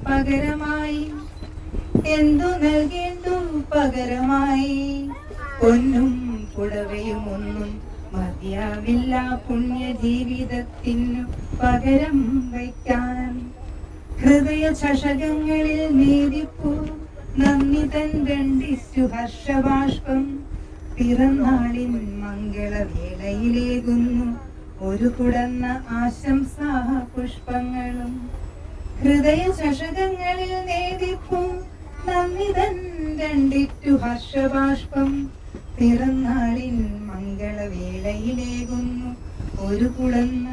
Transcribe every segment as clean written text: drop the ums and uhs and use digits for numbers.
പകരമായി എന്തു നൽകേണ്ടു പകരമായി പൊന്നും പുടവയും ഒന്നും മതിയാവില്ല പുണ്യ ജീവിതത്തിനു പകരം വയ്ക്കാൻ. ഹൃദയ ചഷകങ്ങളിൽ നീതിപ്പൂ നന്ദി തൻ രണ്ടിച്ചു ഹർഷബാഷ്പം പിറന്നാളിൻ മംഗളവേളയിലേകുന്നു ഒരു കുടന്ന ആശംസാ പുഷ്പങ്ങളും. ഹൃദയ ചഷകങ്ങളിൽ നേദിപ്പും നന്ദി തൻ രണ്ടിറ്റു ഹർഷബാഷ്പം പിറന്നാളിൻ മംഗളവേളയിലേകുന്നു ഒരു കുടന്ന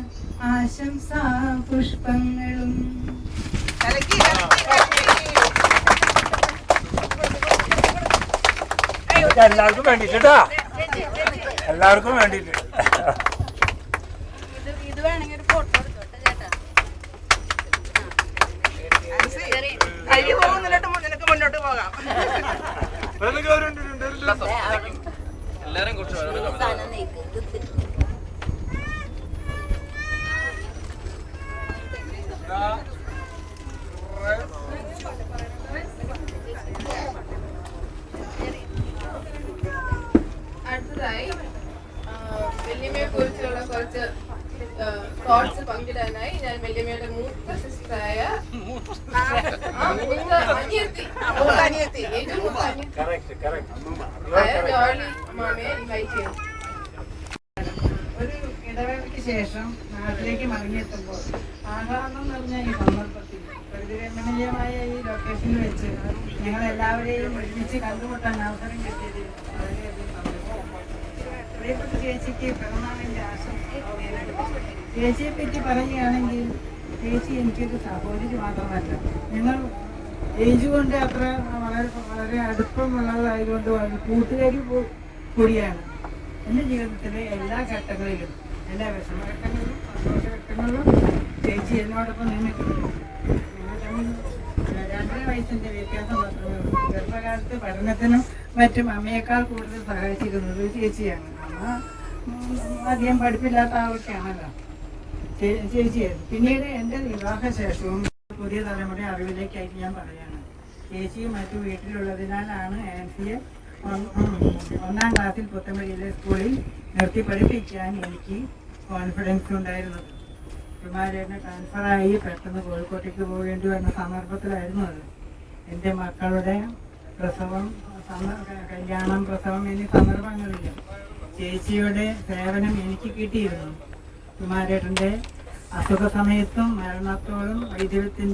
ആശംസാ പുഷ്പങ്ങളും. എല്ലാവർക്കും വേണ്ടിട്ടാ, എല്ലാവർക്കും വേണ്ടിട്ട്. ഇത് വേണമെങ്കിൽ ഒരു ഫോട്ടോ എടുത്തോട്ടെ ചേട്ടാ. കൈ പോകുന്നില്ല, നിനക്ക് മുന്നോട്ട് പോകാം. എല്ലാരും കുറച്ച് അടുത്തതായി വല്യമ്മയെ കുറിച്ചുള്ള കുറച്ച് തോട്ട്സ് പങ്കിടാനായി ഞാൻ വല്യമ്മയുടെ മൂത്ത സിസ്റ്ററായ അനിയത്തി ജോളി മാമയെ ഇൻവൈറ്റ് ചെയ്യുന്നു. ഒരു ഇടവേളയ്ക്ക് ശേഷം നാട്ടിലേക്ക് മടങ്ങിയെത്തുമ്പോൾ ആഹ്ലാദം നിറഞ്ഞ ഈ സന്ദർഭത്തിൽ പ്രകൃതിരമണീയമായ ഈ ലൊക്കേഷനിൽ വെച്ച് ഞങ്ങളെല്ലാവരെയും ഒരുമിച്ച് കണ്ടുമുട്ടാൻ അവസരം കിട്ടിയത് വളരെയധികം സന്തോഷം. പ്രിയപ്പെട്ട ചേച്ചിക്ക് പിറന്നാളിൻ്റെ ആശംസ. ചേച്ചിയെ പറ്റി പറയുകയാണെങ്കിൽ ചേച്ചി എനിക്കൊരു സഹോദരി മാത്രമല്ല, ഞങ്ങൾ ഏജ് കൊണ്ട് അത്ര വളരെ അടുപ്പമുള്ളതായതുകൊണ്ട് കൂട്ടുകാരി കൂടിയാണ്. എൻ്റെ ജീവിതത്തിലെ എല്ലാ ഘട്ടങ്ങളിലും, എല്ലാ വിഷമഘട്ടങ്ങളിലും സന്തോഷഘട്ടങ്ങളിലും ചേച്ചി എന്നോടൊപ്പം നിന്നിട്ടുണ്ട്. ഞങ്ങൾ 2.5 വയസ്സിൻ്റെ വ്യത്യാസം മാത്രമേ ഉള്ളൂ. ഗർഭകാലത്ത് പഠനത്തിനും മറ്റും അമ്മയേക്കാൾ കൂടുതൽ സഹായിച്ചിരുന്നത് ചേച്ചിയാണ്. അമ്മ അധികം പഠിപ്പില്ലാത്ത ആളൊക്കെയാണല്ലോ ചേച്ചിയായിരുന്നു. പിന്നീട് എൻ്റെ വിവാഹശേഷവും പുതിയ തലമുറ അറിവിലേക്കായിട്ട് ഞാൻ പറയുകയാണ്. ചേച്ചിയും മറ്റു വീട്ടിലുള്ളതിനാലാണ് ആൻസിയെ 1ാം ക്ലാസ്സിൽ പുത്തമ്പടിയിലെ സ്കൂളിൽ നിർത്തി പഠിപ്പിക്കാൻ എനിക്ക് കോൺഫിഡൻസ് ഉണ്ടായിരുന്നത്. കുമാരേട്ടന് ട്രാൻസ്ഫറായി പെട്ടെന്ന് കോഴിക്കോട്ടേക്ക് പോകേണ്ടി വന്ന സന്ദർഭത്തിലായിരുന്നു അത്. എൻ്റെ മക്കളുടെ പ്രസവം, കല്യാണം, പ്രസവം എന്നീ സന്ദർഭങ്ങളിൽ ചേച്ചിയുടെ സേവനം എനിക്ക് കിട്ടിയിരുന്നു. കുമാരേട്ടൻ്റെ അസുഖ സമയത്തും മരണത്തോടും വൈദ്യത്തിൻ്റെ